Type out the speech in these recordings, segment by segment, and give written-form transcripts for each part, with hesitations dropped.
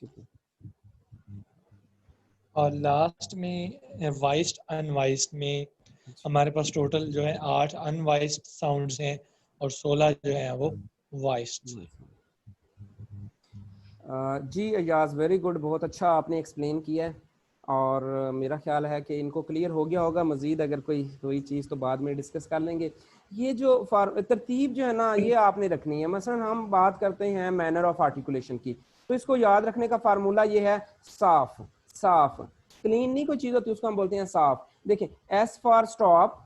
ठीक है। और लास्ट में वाइस्ड अनवाइस्ड में हमारे पास टोटल जो है 8 अनवाइस्ड साउंड्स हैं और 16 जो है वो वाइस्ड। जी अयाज, वेरी गुड, बहुत अच्छा आपने एक्सप्लेन किया है। और मेरा ख्याल है कि इनको क्लियर हो गया होगा। मज़ीद अगर कोई चीज़ तो बाद में डिस्कस कर लेंगे। ये जो तरतीब जो है ना, ये आपने रखनी है। मसलन हम बात करते हैं मैनर ऑफ आर्टिकुलेशन की, तो इसको याद रखने का फार्मूला ये है साफ। साफ, क्लीन नहीं कोई चीज़ होती, उसको हम बोलते हैं साफ। देखिए, S for stop,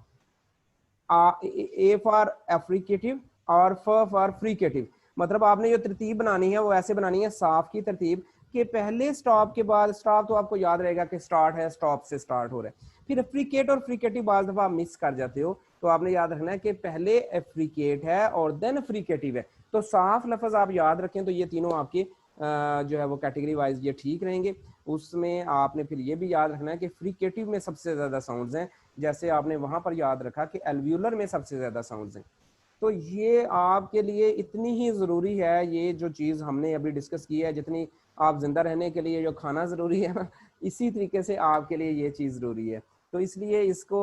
A for affricative और फ फॉर फ्रीकेटिव। मतलब आपने जो तरतीब बनानी है वो ऐसे बनानी है, साफ की तरतीब के पहले स्टॉप के बाद, स्टॉप तो आपको याद रहेगा कि स्टार्ट है, स्टॉप से स्टार्ट हो रहा है। फिर फ्रीकेट और फ्रीकेटिव बाज दफा आप मिस कर जाते हो, तो आपने याद रखना है कि पहले फ्रीकेट है और देन फ्रीकेटिव है। तो साफ लफ्ज आप याद रखें तो ये तीनों आपके जो है वो कैटेगरी वाइज ये ठीक रहेंगे। उसमें आपने फिर ये भी याद रखना है कि फ्रीकेटिव में सबसे ज्यादा साउंड्स हैं, जैसे आपने वहां पर याद रखा कि एल्व्यूलर में सबसे ज्यादा साउंड्स हैं। तो ये आपके लिए इतनी ही ज़रूरी है, ये जो चीज़ हमने अभी डिस्कस की है, जितनी आप जिंदा रहने के लिए जो खाना ज़रूरी है ना, इसी तरीके से आपके लिए ये चीज़ ज़रूरी है। तो इसलिए इसको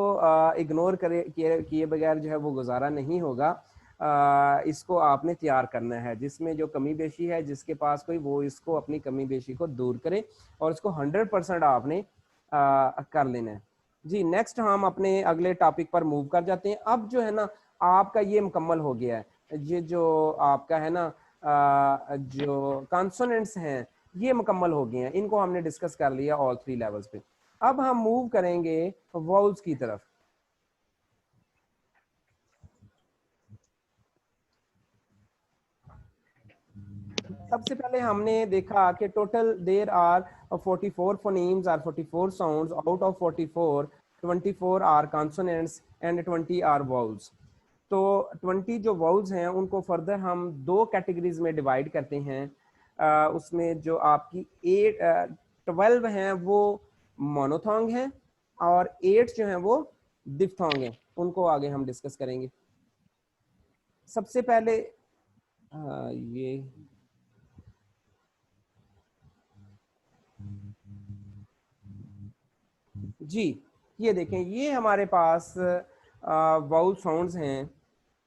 इग्नोर किए बगैर जो है वो गुजारा नहीं होगा। इसको आपने तैयार करना है, जिसमें जो कमी बेशी है जिसके पास कोई, वो इसको अपनी कमी बेशी को दूर करे और इसको 100% आपने कर लेना है। जी, नेक्स्ट हम अपने अगले टॉपिक पर मूव कर जाते हैं। अब जो है ना, आपका ये मुकम्मल हो गया है। ये जो आपका है ना जो कॉन्सोनेंट्स हैं ये मुकम्मल हो गए हैं, इनको हमने डिस्कस कर लिया ऑल 3 लेवल्स पे। अब हम मूव करेंगे वॉल्स की तरफ। सबसे पहले हमने देखा कि total there are 44 phonemes are 44 sounds, out of 44 24 are consonants and 20 are vowels. तो 20 जो वाउल्स हैं उनको फर्दर हम 2 कैटेगरीज में डिवाइड करते हैं। उसमें जो आपकी 12 हैं वो मोनोथोंग हैं और 8 जो हैं वो डिफ्थोंग हैं। उनको आगे हम डिस्कस करेंगे। सबसे पहले ये जी, ये देखें, ये हमारे पास वाउल साउंड्स हैं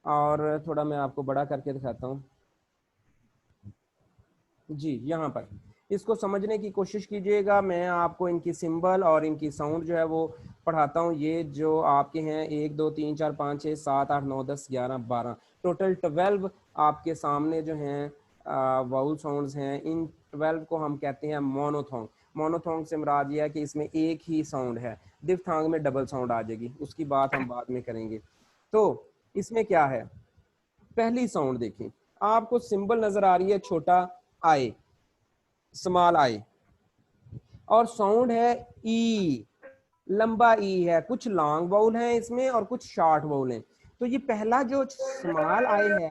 और थोड़ा मैं आपको बड़ा करके दिखाता हूँ। जी, यहाँ पर इसको समझने की कोशिश कीजिएगा। मैं आपको इनकी सिंबल और इनकी साउंड जो है वो पढ़ाता हूँ। ये जो आपके हैं 1 2 3 4 5 6 7 8 9 10 11 12 टोटल 12 आपके सामने जो हैं वाउल साउंड्स हैं। इन 12 को हम कहते हैं मोनोथोंग। मोनोथोंग से मुराद ये है कि इसमें एक ही साउंड है। डिफ्थोंग में डबल साउंड आ जाएगी, उसकी बात हम बाद में करेंगे। तो इसमें क्या है, पहली साउंड देखें, आपको सिंबल नजर आ रही है छोटा आई, स्मॉल आई, और साउंड है ई, लंबा ई है। कुछ लॉन्ग वाउल है इसमें और कुछ शॉर्ट वाउल है। तो ये पहला जो स्मॉल आई है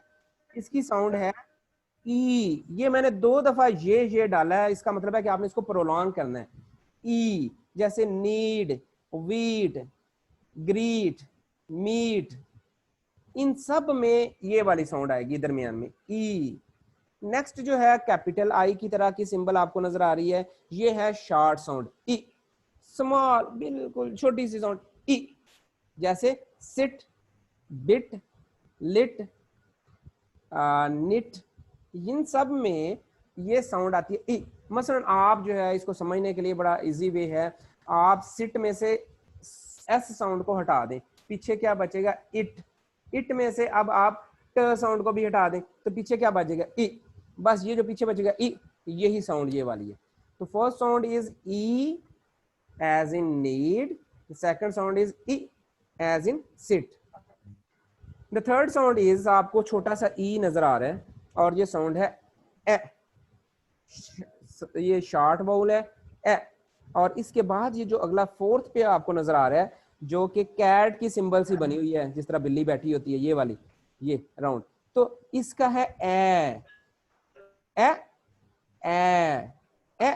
इसकी साउंड है ई। ये मैंने 2 दफा ये डाला है, इसका मतलब है कि आपने इसको प्रोलॉन्ग करना है। ई, जैसे नीड, वीट, ग्रीट, मीट, इन सब में ये वाली साउंड आएगी दरमियान में, ई। नेक्स्ट जो है कैपिटल आई की तरह की सिंबल आपको नजर आ रही है, ये है शॉर्ट साउंड ई। स्मॉल, बिल्कुल छोटी सी साउंड ई, जैसे सिट, बिट, लिट, निट, इन सब में ये साउंड आती है ई। मसलन आप जो है इसको समझने के लिए बड़ा इजी वे है, आप सिट में से एस साउंड को हटा दें, पीछे क्या बचेगा, इट। इट में से अब आप ट साउंड को भी हटा दें तो पीछे क्या बचेगा, ई। बस ये जो पीछे बचेगा ई, यही साउंड ये वाली है। तो first sound is E as in need, second sound is E as in sit. The third sound is, आपको छोटा सा ई नजर आ रहा है और ये साउंड है ए। ये शॉर्ट वाउल है ए। और इसके बाद ये जो अगला फोर्थ पे आपको नजर आ रहा है, जो कि कैट की सिंबल सी बनी हुई है, जिस तरह बिल्ली बैठी होती है, ये वाली, ये राउंड, तो इसका है ए ए ए ए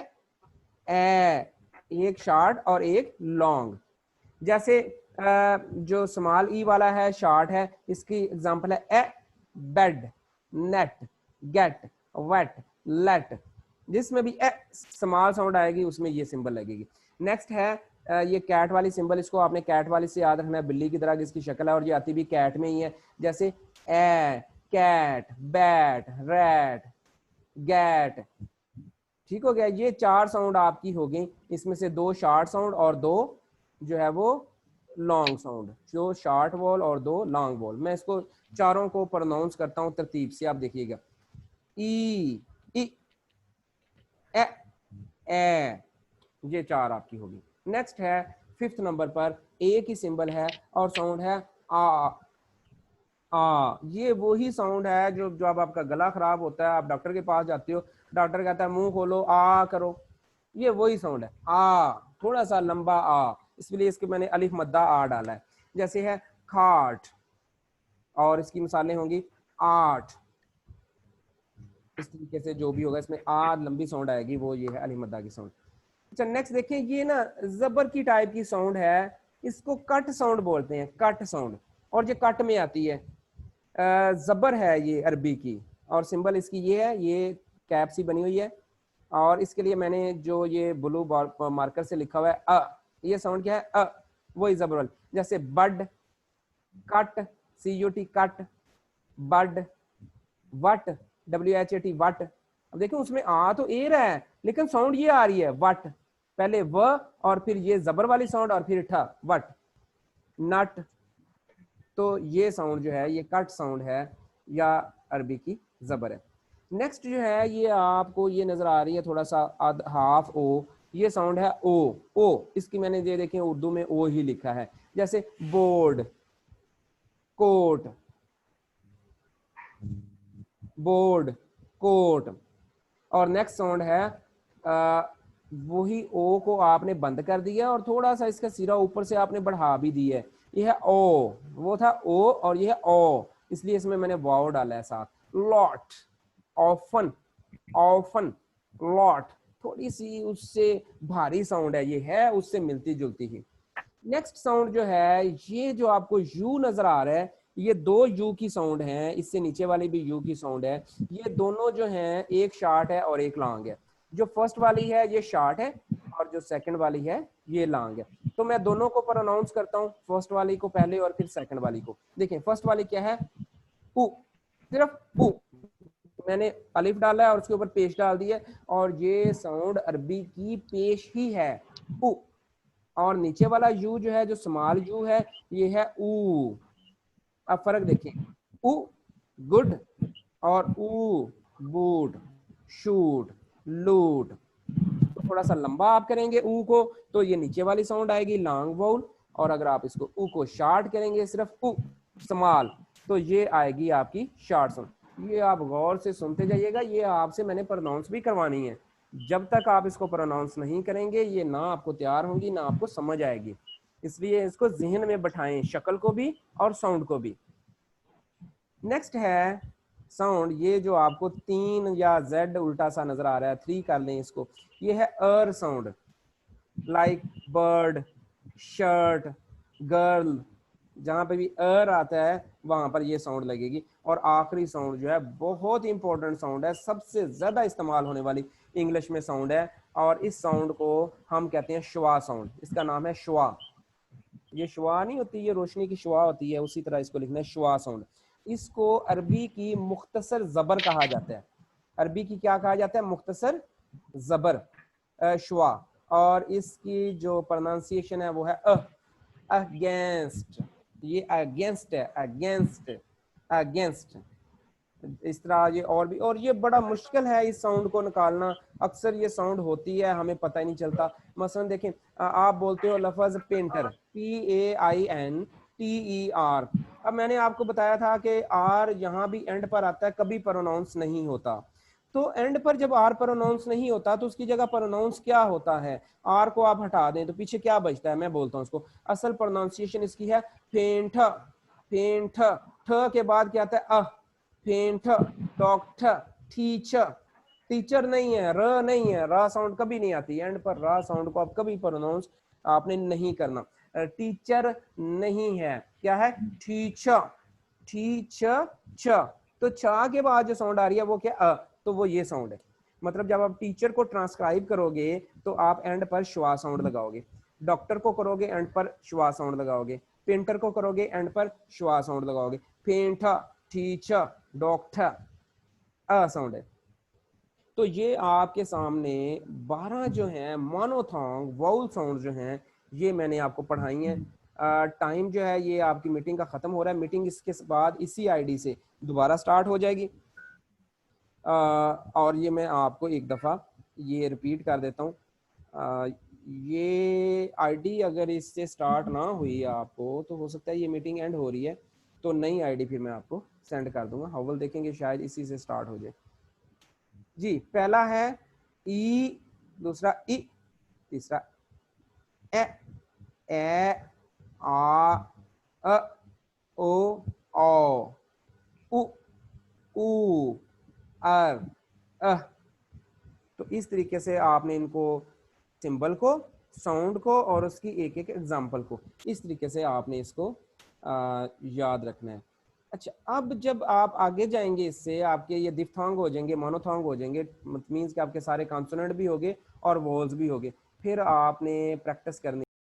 ए, एक शॉर्ट और एक लॉन्ग। जैसे जो स्मॉल ई वाला है, शॉर्ट है, इसकी एग्जांपल है E bed, net, get, wet, let. जिसमें भी स्मॉल साउंड आएगी उसमें ये सिंबल लगेगी। नेक्स्ट है ये कैट वाली सिंबल, इसको आपने कैट वाली से याद रखना है, बिल्ली की तरह इसकी शक्ल है और ये आती भी कैट में ही है, जैसे ए, कैट, बैट, रैट, गैट। ठीक हो गया। ये 4 साउंड आपकी हो गई, इसमें से 2 शॉर्ट साउंड और 2 जो है वो लॉन्ग साउंड, जो शॉर्ट वॉल और 2 लॉन्ग वॉल। मैं इसको चारों को प्रोनाउंस करता हूं तरतीब से, आप देखिएगा। ई, ई, ए, ये 4 आपकी होगी। नेक्स्ट है 5th नंबर पर ए की सिंबल है और साउंड है आ। ये वही साउंड है जो जब आपका गला खराब होता है, आप डॉक्टर के पास जाते हो, डॉक्टर कहता है मुंह खोलो, आ करो, ये वही साउंड है आ, थोड़ा सा लंबा आ, इसलिए इसके मैंने अलिफ मद्दा आ डाला है। जैसे है खाट, और इसकी मिसालें होंगी आठ, इस तरीके से जो भी होगा इसमें आ लंबी साउंड आएगी, वो ये है अलिफ मद्दा की साउंड। अच्छा नेक्स्ट देखिए, ये ना जबर की टाइप की साउंड है, इसको कट साउंड बोलते हैं, कट साउंड, और ये कट में आती है। जबर है ये अरबी की, और सिंबल इसकी ये है, ये कैप सी बनी हुई है, और इसके लिए मैंने जो ये ब्लू मार्कर से लिखा हुआ है ये साउंड क्या है, वही जबर वाली। जैसे bud, cut, CUT cut, bud, what, WHAT what. अब देखो उसमें आ तो ए रहा है, लेकिन साउंड ये आ रही है वट, पहले व और फिर ये जबर वाली साउंड और फिर ठ, वट, नट। तो ये साउंड जो है ये कट साउंड है या अरबी की जबर है। नेक्स्ट जो है ये आपको ये नजर आ रही है थोड़ा सा हाफ ओ, ये साउंड है ओ। ओ इसकी मैंने ये देखें उर्दू में ओ ही लिखा है, जैसे बोर्ड, कोट, बोर्ड, कोट। और नेक्स्ट साउंड है वही ओ को आपने बंद कर दिया और थोड़ा सा इसका सिरा ऊपर से आपने बढ़ा भी दिया है, ये है ओ, वो था ओ और ये है ओ, इसलिए इसमें मैंने वाव डाला है साथ। लॉट, ऑफन, ऑफन, लॉट, थोड़ी सी उससे भारी साउंड है, ये है उससे मिलती जुलती ही। नेक्स्ट साउंड जो है ये जो आपको यू नजर आ रहा है, ये 2 यू की साउंड है, इससे नीचे वाली भी यू की साउंड है। ये दोनों जो हैं एक शार्ट है और एक लॉन्ग है। जो फर्स्ट वाली है ये शार्ट है और जो सेकंड वाली है ये लॉन्ग है। तो मैं दोनों को प्रोनाउंस करता हूँ, फर्स्ट वाली को पहले और फिर सेकंड वाली को। देखिए फर्स्ट वाली क्या है, उ, सिर्फ उ, मैंने अलिफ डाला है और उसके ऊपर पेश डाल दिया, और ये साउंड अरबी की पेश ही है उ। और नीचे वाला यू जो है, जो स्मॉल यू है, ये है ऊ। अब फर्क देखिए, उ गुड और ऊ बूट, शूट, लूट। तो थोड़ा सा लंबा आप करेंगे ऊ को तो ये नीचे वाली साउंड आएगी लॉन्ग वाउल, और अगर आप इसको ऊ को शॉर्ट करेंगे सिर्फ ऊ स्मॉल, तो ये आएगी आपकी शॉर्ट साउंड। ये आप गौर से सुनते जाइएगा, ये आपसे मैंने प्रोनाउंस भी करवानी है। जब तक आप इसको प्रोनाउंस नहीं करेंगे ये ना आपको तैयार होंगी ना आपको समझ आएगी, इसलिए इसको जहन में बैठाएं, शक्ल को भी और साउंड को भी। नेक्स्ट है साउंड, ये जो आपको 3 या जेड उल्टा सा नजर आ रहा है, 3 कर लें इसको, ये है er sound, like bird, shirt, girl, जहां पे भी अर आता है वहां पर ये साउंड लगेगी। और आखिरी साउंड जो है बहुत ही इंपॉर्टेंट साउंड है, सबसे ज्यादा इस्तेमाल होने वाली इंग्लिश में साउंड है, और इस साउंड को हम कहते हैं शुआ साउंड। इसका नाम है शुआ। ये शुआ नहीं होती, ये रोशनी की शुआ होती है, उसी तरह इसको लिखना है शुआ साउंड। इसको अरबी की मुख्तसर जबर कहा जाता है। अरबी की क्या कहा जाता है, मुख्तसर जबर, शुआ। और इसकी जो प्रोनाउंसिएशन है वो है अगेंस्ट, ये अगेंस्ट है, अगेंस्ट, अगेंस्ट, इस तरह ये और भी। और ये बड़ा मुश्किल है इस साउंड को निकालना, अक्सर ये साउंड होती है हमें पता ही नहीं चलता। मसलन देखें, आप बोलते हो लफ्ज पेंटर, PAINTER, अब मैंने आपको बताया था कि आर यहाँ भी एंड पर आता है, कभी प्रोनाउंस नहीं होता। तो एंड पर जब आर प्रोनाउंस नहीं होता तो उसकी जगह प्रोनाउंस क्या होता है, आर को आप हटा दें तो पीछे क्या बचता है, मैं बोलता हूँ उसको। असल प्रोनाउंसिएशन इसकी है फेंठ, फेंठ, ठ के बाद क्या आता है फेंठ, डॉक्टर, टीचर, टीचर नहीं है, र नहीं है, रा साउंड कभी नहीं आती एंड पर, रा साउंड को आप कभी प्रोनाउंस आपने नहीं करना। टीचर नहीं है, क्या है, टीचर, टीचर, छ, तो छा के बाद जो साउंड आ रही है वो क्या तो वो ये साउंड है। मतलब जब आप टीचर को ट्रांसक्राइब करोगे तो आप एंड पर श्वा साउंड लगाओगे, डॉक्टर को करोगे एंड पर श्वा साउंड लगाओगे, पेंटर को करोगे एंड पर श्वा साउंड लगाओगे, painter, teacher, doctor a sound है। तो ये आपके सामने 12 जो हैं मोनोथोंग वाउल साउंड जो हैं ये मैंने आपको पढ़ाई हैं। टाइम जो है ये आपकी मीटिंग का ख़त्म हो रहा है, मीटिंग इसके बाद इसी आईडी से दोबारा स्टार्ट हो जाएगी। और ये मैं आपको एक दफ़ा ये रिपीट कर देता हूँ। ये आईडी अगर इससे स्टार्ट ना हुई आपको तो हो सकता है ये मीटिंग एंड हो रही है, तो नई आईडी फिर मैं आपको सेंड कर दूंगा। हावल देखेंगे शायद इसी से स्टार्ट हो जाए। जी पहला है ई, दूसरा ई, तीसरा ए, ए, आ, अ, ओ, औ, उ, ऊ, अर, अह। तो इस तरीके से आपने इनको सिंबल को, साउंड को और उसकी एक एक एग्जांपल को इस तरीके से आपने इसको याद रखना है। अच्छा, अब जब आप आगे जाएंगे इससे आपके ये दिफ्थांग हो जाएंगे, मोनोथोंग हो जाएंगे, मीन्स कि आपके सारे कॉन्सोनेंट भी होंगे और वोल्स भी होंगे। फिर आपने प्रैक्टिस करनी